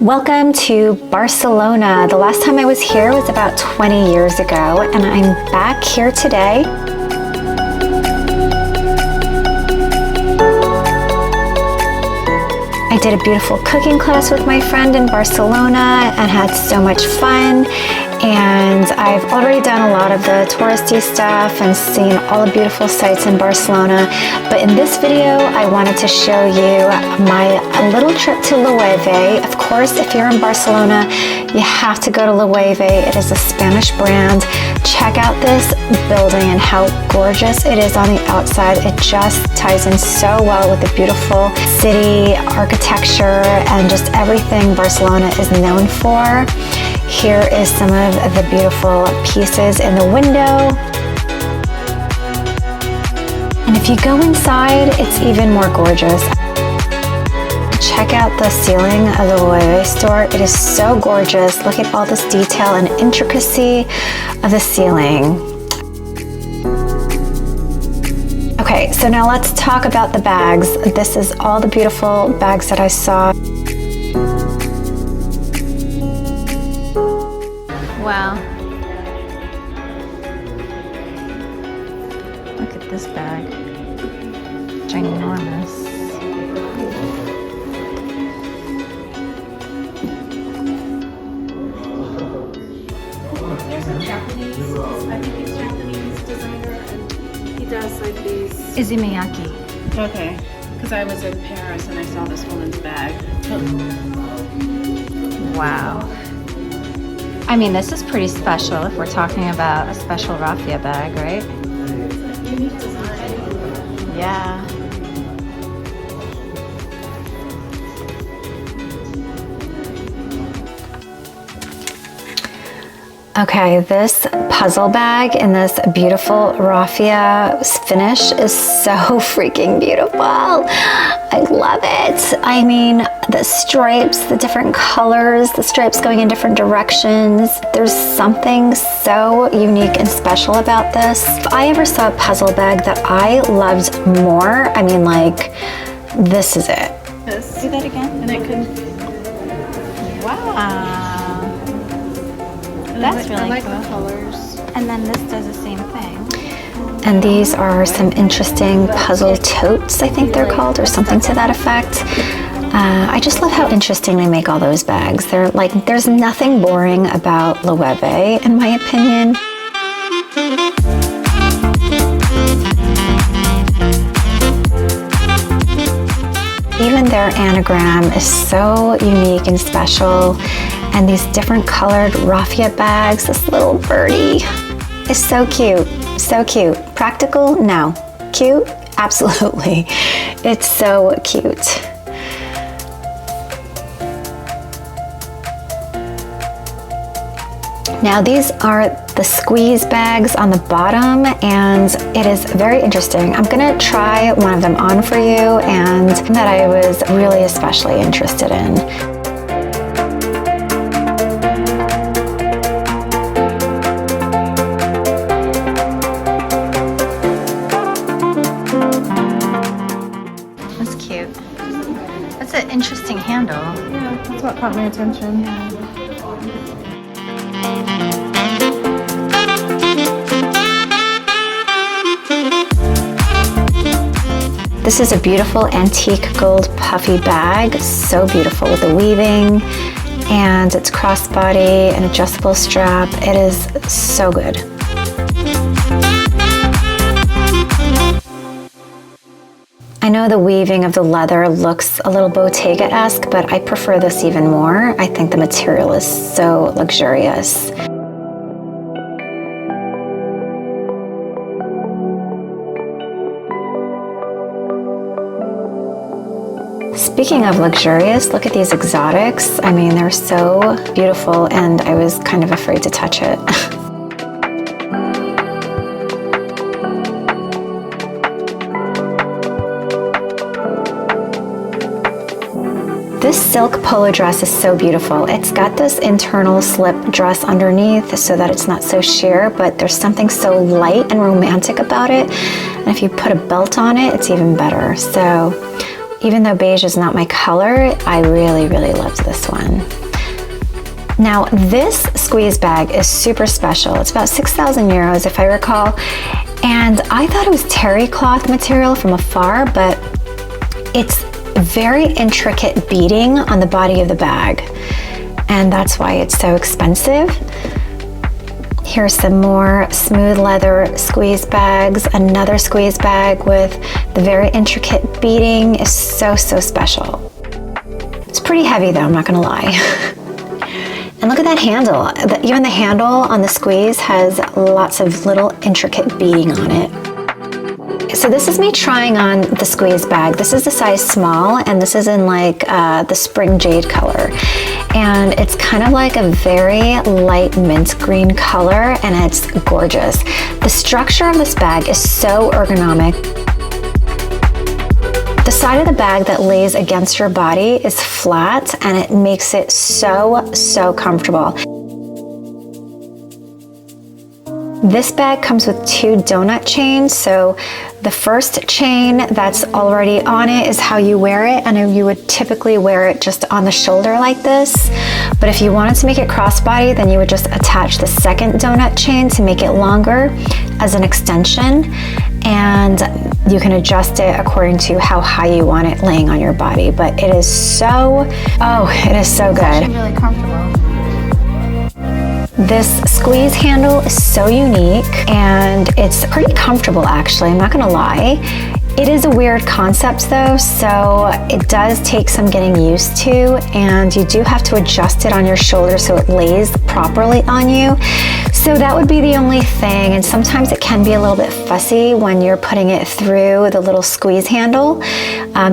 Welcome to Barcelona. The last time I was here was about 20 years ago, and I'm back here today. I did a beautiful cooking class with my friend in Barcelona and had so much fun. And I've already done a lot of the touristy stuff and seen all the beautiful sights in Barcelona. But in this video, I wanted to show you my little trip to Loewe. Of course, if you're in Barcelona, you have to go to Loewe. It is a Spanish brand. Check out this building and how gorgeous it is on the outside. It just ties in so well with the beautiful city architecture and just everything Barcelona is known for. Here is some of the beautiful pieces in the window. And if you go inside, it's even more gorgeous. Check out the ceiling of the Loewe store. It is so gorgeous. Look at all this detail and intricacy of the ceiling. Okay, so now let's talk about the bags. This is all the beautiful bags that I saw. Wow. Look at this bag. Ginormous. There's a Japanese, I think he's Japanese designer, and he does like these. Izumiyaki. Okay, because I was in Paris and I saw this woman's bag. Wow. I mean, this is pretty special if we're talking about a special raffia bag, right? Unique design. Yeah. Okay, this puzzle bag in this beautiful raffia finish is so freaking beautiful. I love it. I mean, the stripes, the different colors, the stripes going in different directions. There's something so unique and special about this. If I ever saw a puzzle bag that I loved more, I mean, like, this is it. This. Do that again? And it can. Wow. That's really I like cool. the colors. And then this does the same thing. And these are some interesting puzzle totes, I think they're called, or something to that effect. I just love how interesting they make all those bags. They're like, there's nothing boring about Loewe, in my opinion. Even their anagram is so unique and special. And these different colored raffia bags, this little birdie is so cute, so cute. Practical? No. Cute? Absolutely. It's so cute. Now these are the squeeze bags on the bottom, and it is very interesting. I'm gonna try one of them on for you, and that I was really especially interested in. That's an interesting handle. Yeah, that's what caught my attention. This is a beautiful antique gold puffy bag. So beautiful with the weaving, and it's crossbody and adjustable strap. It is so good. I know the weaving of the leather looks a little Bottega-esque, but I prefer this even more. I think the material is so luxurious. Speaking of luxurious, look at these exotics. I mean, they're so beautiful, and I was kind of afraid to touch it. This silk polo dress is so beautiful. It's got this internal slip dress underneath so that it's not so sheer, but there's something so light and romantic about it. And if you put a belt on it, it's even better. So Even though beige is not my color, I really, really loved this one. Now, this squeeze bag is super special. It's about 6,000 euros, if I recall. And I thought it was terry cloth material from afar, but it's very intricate beading on the body of the bag. And that's why it's so expensive. Here's some more smooth leather squeeze bags. Another squeeze bag with the very intricate beading is so, so special. It's pretty heavy though, I'm not gonna lie. And look at that handle. Even the handle on the squeeze has lots of little intricate beading on it. So this is me trying on the squeeze bag. This is the size small, and this is in like the spring jade color. And it's kind of like a very light mint green color, and it's gorgeous. The structure of this bag is so ergonomic. The side of the bag that lays against your body is flat, and it makes it so, so comfortable. This bag comes with 2 donut chains, so the first chain that's already on it is how you wear it, and you would typically wear it just on the shoulder like this. But if you wanted to make it crossbody, then you would just attach the second donut chain to make it longer as an extension, and you can adjust it according to how high you want it laying on your body. But it is so, it is so good. It's actually really comfortable. This squeeze handle is so unique, and it's pretty comfortable actually, I'm not gonna lie. It is a weird concept though, so it does take some getting used to, and you do have to adjust it on your shoulder so it lays properly on you. So that would be the only thing, and sometimes it can be a little bit fussy when you're putting it through the little squeeze handle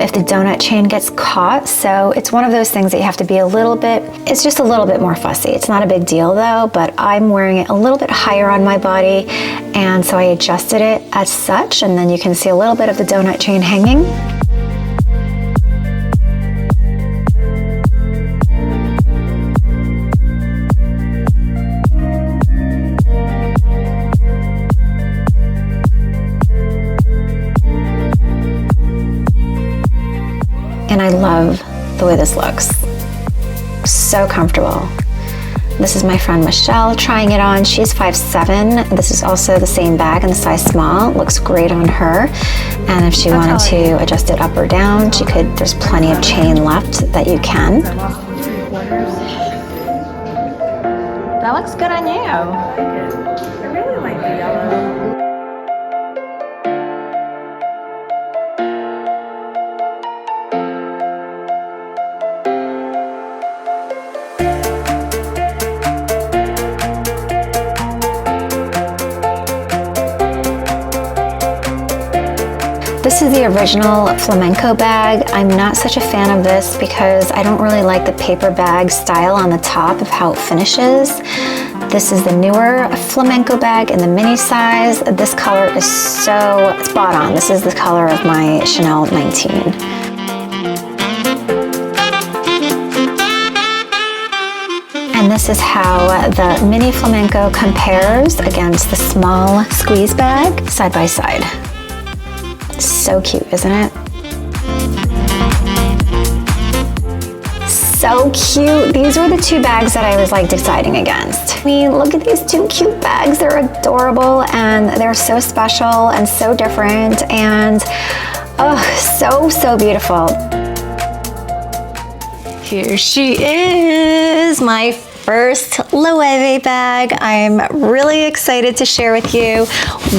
if the donut chain gets caught. So it's one of those things that you have to be it's just a little bit more fussy. It's not a big deal though, but I'm wearing it a little bit higher on my body, and so I adjusted it as such, and then you can see a little bit of the donut chain hanging. And I love the way this looks. So comfortable. This is my friend Michelle trying it on. She's 5'7". This is also the same bag in the size small. It looks great on her. And if she wanted to adjust it up or down, she could. There's plenty of chain left that you can. That looks good on you. I like it. I really like the yellow. This is the original Flamenco bag. I'm not such a fan of this because I don't really like the paper bag style on the top of how it finishes. This is the newer Flamenco bag in the mini size. This color is so spot on. This is the color of my Chanel 19. And this is how the mini Flamenco compares against the small squeeze bag side by side. So cute, isn't it? So cute. These were the 2 bags that I was like deciding against. I mean, look at these 2 cute bags. They're adorable, and they're so special and so different, and oh, so beautiful. Here she is, my first Loewe bag. I'm really excited to share with you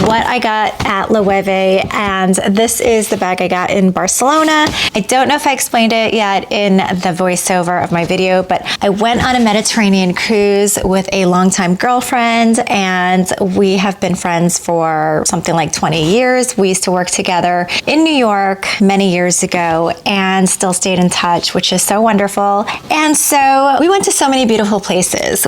what I got at Loewe, and this is the bag I got in Barcelona. I don't know if I explained it yet in the voiceover of my video, but I went on a Mediterranean cruise with a longtime girlfriend, and we have been friends for something like 20 years. We used to work together in New York many years ago and still stayed in touch, which is so wonderful. And so we went to so many beautiful places.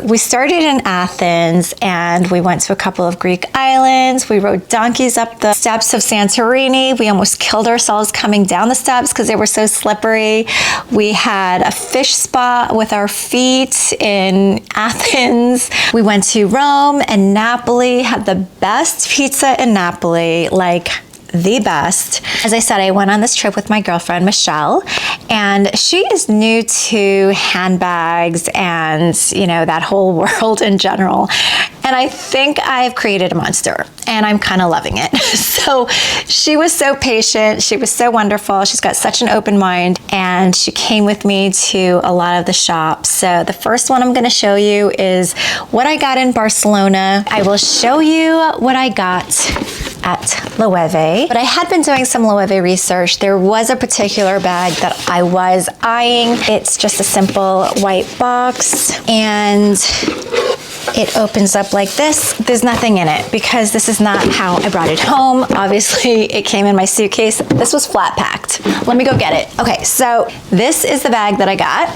We started in Athens, and we went to a couple of Greek islands. We rode donkeys up the steps of Santorini. We almost killed ourselves coming down the steps because they were so slippery. We had a fish spa with our feet in Athens. We went to Rome and Napoli, had the best pizza in Napoli, like the best. As I said, I went on this trip with my girlfriend, Michelle, and she is new to handbags and, you know, that whole world in general. And I think I've created a monster, and I'm kind of loving it. So she was so patient. She was so wonderful. She's got such an open mind, and she came with me to a lot of the shops. So the first one I'm going to show you is what I got in Barcelona. I will show you what I got at Loewe. But I had been doing some Loewe research. There was a particular bag that I was eyeing. It's just a simple white box, and it opens up like this. There's nothing in it because this is not how I brought it home. Obviously, it came in my suitcase. This was flat packed. Let me go get it. Okay, so this is the bag that I got.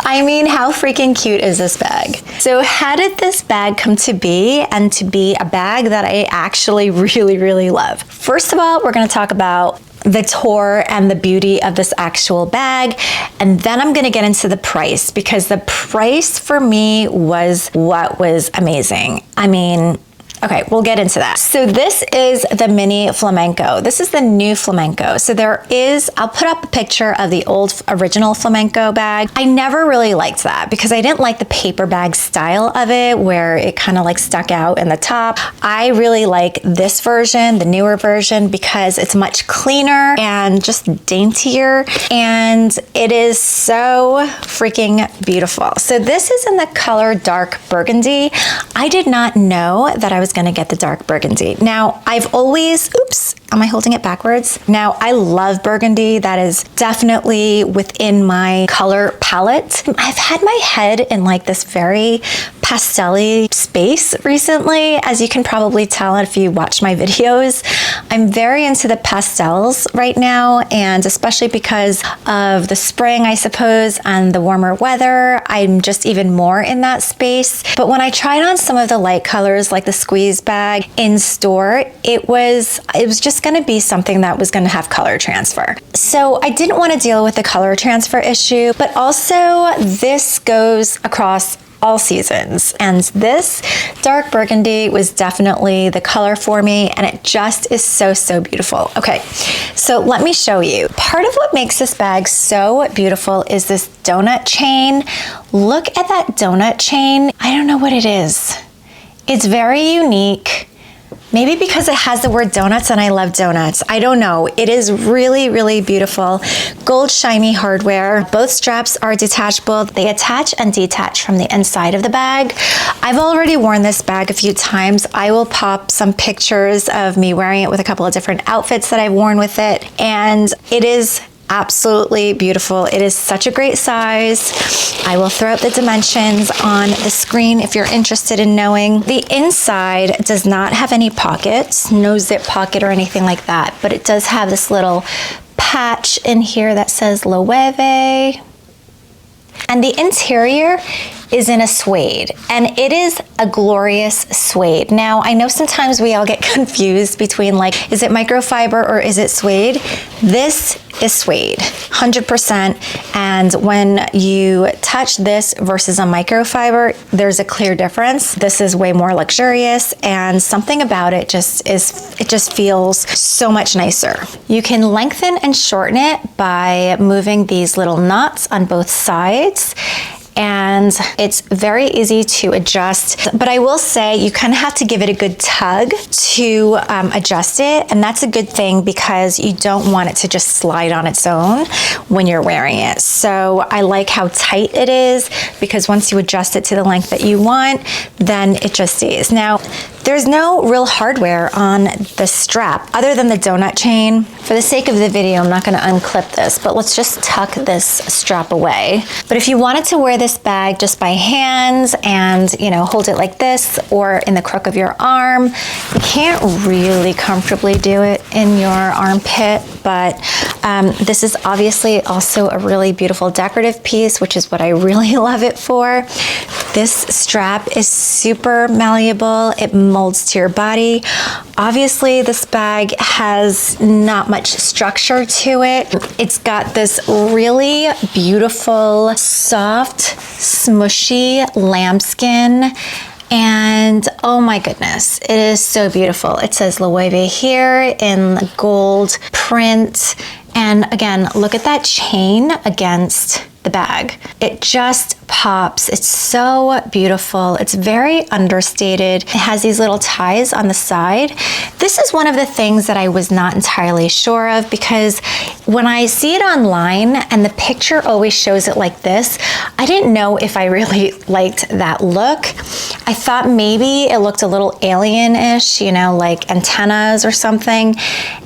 I mean, how freaking cute is this bag? So how did this bag come to be and to be a bag that I actually really, really love? First of all, we're gonna talk about the tour and the beauty of this actual bag. And then I'm gonna get into the price, because the price for me was what was amazing. I mean, okay, we'll get into that. So this is the mini Flamenco. This is the new Flamenco. So there is, I'll put up a picture of the old original Flamenco bag. I never really liked that because I didn't like the paper bag style of it, where it kind of like stuck out in the top. I really like this version, the newer version, because it's much cleaner and just daintier, and it is so freaking beautiful. So this is in the color dark burgundy. I did not know that I was gonna get the dark burgundy. Now, I've always, oops, am I holding it backwards? Now, I love burgundy. That is definitely within my color palette. I've had my head in like this very pastel-y space recently, as you can probably tell if you watch my videos. I'm very into the pastels right now, and especially because of the spring, I suppose, and the warmer weather, I'm just even more in that space. But when I tried on some of the light colors, like the squeeze bag in store, it was just gonna be something that was gonna have color transfer. So I didn't want to deal with the color transfer issue, but also this goes across all seasons. And this dark burgundy was definitely the color for me, and it just is so, so beautiful. Okay, so let me show you. Part of what makes this bag so beautiful is this donut chain. Look at that donut chain. I don't know what it is. It's very unique. Maybe because it has the word donuts and I love donuts. I don't know. It is really, really beautiful. Gold shiny hardware. Both straps are detachable. They attach and detach from the inside of the bag. I've already worn this bag a few times. I will pop some pictures of me wearing it with a couple of different outfits that I've worn with it. And it is absolutely beautiful. It is such a great size. I will throw up the dimensions on the screen if you're interested in knowing. The inside does not have any pockets, no zip pocket or anything like that, but it does have this little patch in here that says Loewe. And the interior is in a suede, and it is a glorious suede. Now, I know sometimes we all get confused between like, is it microfiber or is it suede? This is suede, 100%. And when you touch this versus a microfiber, there's a clear difference. This is way more luxurious, and something about it it just feels so much nicer. You can lengthen and shorten it by moving these little knots on both sides, and it's very easy to adjust. But I will say you kind of have to give it a good tug to adjust it, and that's a good thing because you don't want it to just slide on its own when you're wearing it. So I like how tight it is, because once you adjust it to the length that you want, then it just stays. Now, there's no real hardware on the strap other than the donut chain. For the sake of the video, I'm not gonna unclip this, but let's just tuck this strap away. But if you wanted to wear this bag just by hand and, you know, hold it like this or in the crook of your arm, you can't really comfortably do it in your armpit, but this is obviously also a really beautiful decorative piece, which is what I really love it for. This strap is super malleable. It molds to your body. Obviously, this bag has not much structure to it. It's got this really beautiful, soft, smushy lambskin. And oh my goodness, it is so beautiful. It says Loewe here in gold print. And again, look at that chain against the bag. It just pops. It's so beautiful. It's very understated. It has these little ties on the side. This is one of the things that I was not entirely sure of, because when I see it online and the picture always shows it like this, I didn't know if I really liked that look. I thought maybe it looked a little alien-ish, you know, like antennas or something.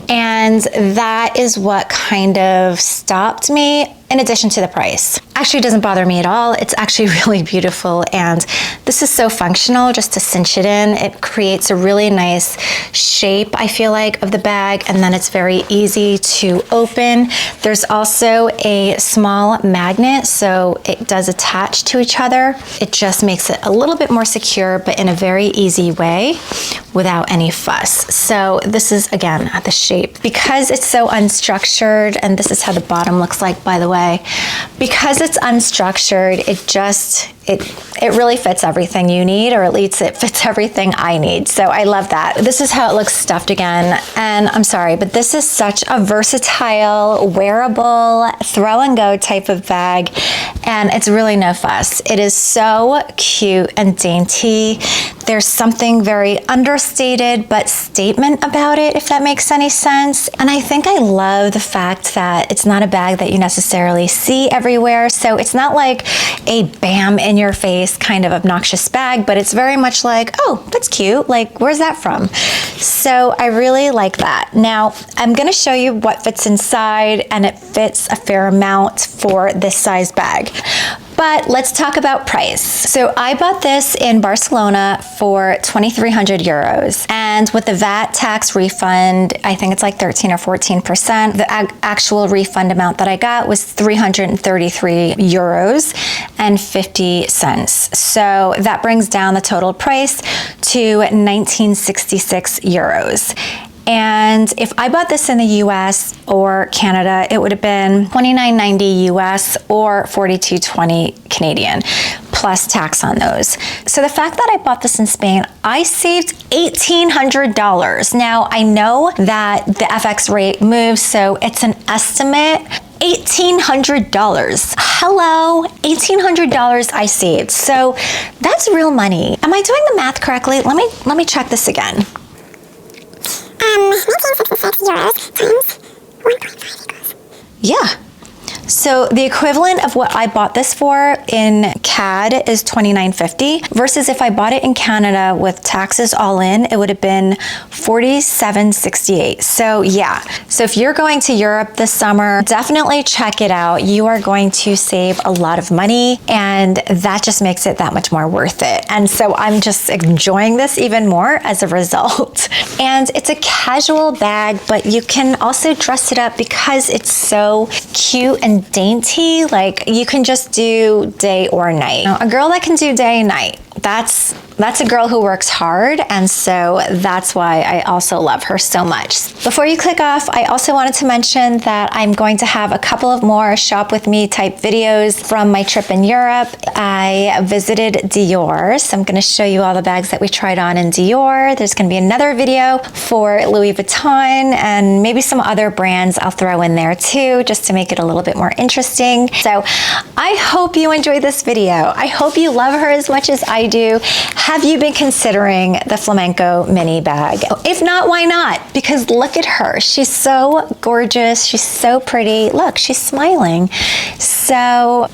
And that is what kind of stopped me, in addition to the price. Actually, it doesn't bother me at all. It's actually really beautiful, and this is so functional just to cinch it in. It creates a really nice shape, I feel like, of the bag, and then it's very easy to open. There's also a small magnet, so it does attach to each other. It just makes it a little bit more secure, but in a very easy way without any fuss. So this is, again, the shape. Because it's so unstructured, and this is how the bottom looks like, by the way, because it's unstructured, it really fits everything you need, or at least it fits everything I need. So I love that. This is how it looks stuffed again. And I'm sorry, but this is such a versatile, wearable, throw and go type of bag. And it's really no fuss. It is so cute and dainty. There's something very understated but statement about it, if that makes any sense. And I think I love the fact that it's not a bag that you necessarily see everywhere. So it's not like a bam in your face kind of obnoxious bag, but it's very much like, oh, that's cute. Like, where's that from? So I really like that. Now, I'm gonna show you what fits inside, and it fits a fair amount for this size bag. But let's talk about price. So I bought this in Barcelona for 2,300 euros. And with the VAT tax refund, I think it's like 13 or 14%. The actual refund amount that I got was 333 euros and 50 cents. So that brings down the total price to 1966 euros. And if I bought this in the US or Canada, it would have been $29.90 US or $42.20 Canadian, plus tax on those. So the fact that I bought this in Spain, I saved $1,800. Now, I know that the FX rate moves, so it's an estimate. $1,800. Hello, $1,800 I saved. So that's real money. Am I doing the math correctly? Let me check this again. 1966 euros times 1.5 equals. Yeah. So the equivalent of what I bought this for in CAD is $29.50 versus if I bought it in Canada with taxes all in, it would have been $47.68. So yeah, so if you're going to Europe this summer, definitely check it out. You are going to save a lot of money, and that just makes it that much more worth it. And so I'm just enjoying this even more as a result. And it's a casual bag, but you can also dress it up because it's so cute and dainty. Like, you can just do day or night. A girl that can do day and night, that's a girl who works hard, and so that's why I also love her so much. Before you click off, I also wanted to mention that I'm going to have a couple of more shop with me type videos from my trip in Europe. I visited Dior, so I'm going to show you all the bags that we tried on in Dior. There's going to be another video for Louis Vuitton, and maybe some other brands I'll throw in there too, just to make it a little bit more interesting. So I hope you enjoyed this video. I hope you love her as much as I do. Have you been considering the Flamenco mini bag? If not, why not? Because look at her. She's so gorgeous. She's so pretty. Look, she's smiling. So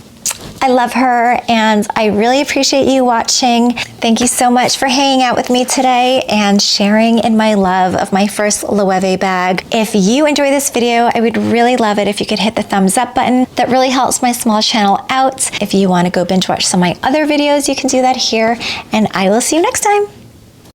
I love her, and I really appreciate you watching. Thank you so much for hanging out with me today and sharing in my love of my first Loewe bag. If you enjoy this video, I would really love it if you could hit the thumbs up button. That really helps my small channel out. If you want to go binge watch some of my other videos, you can do that here, and I will see you next time.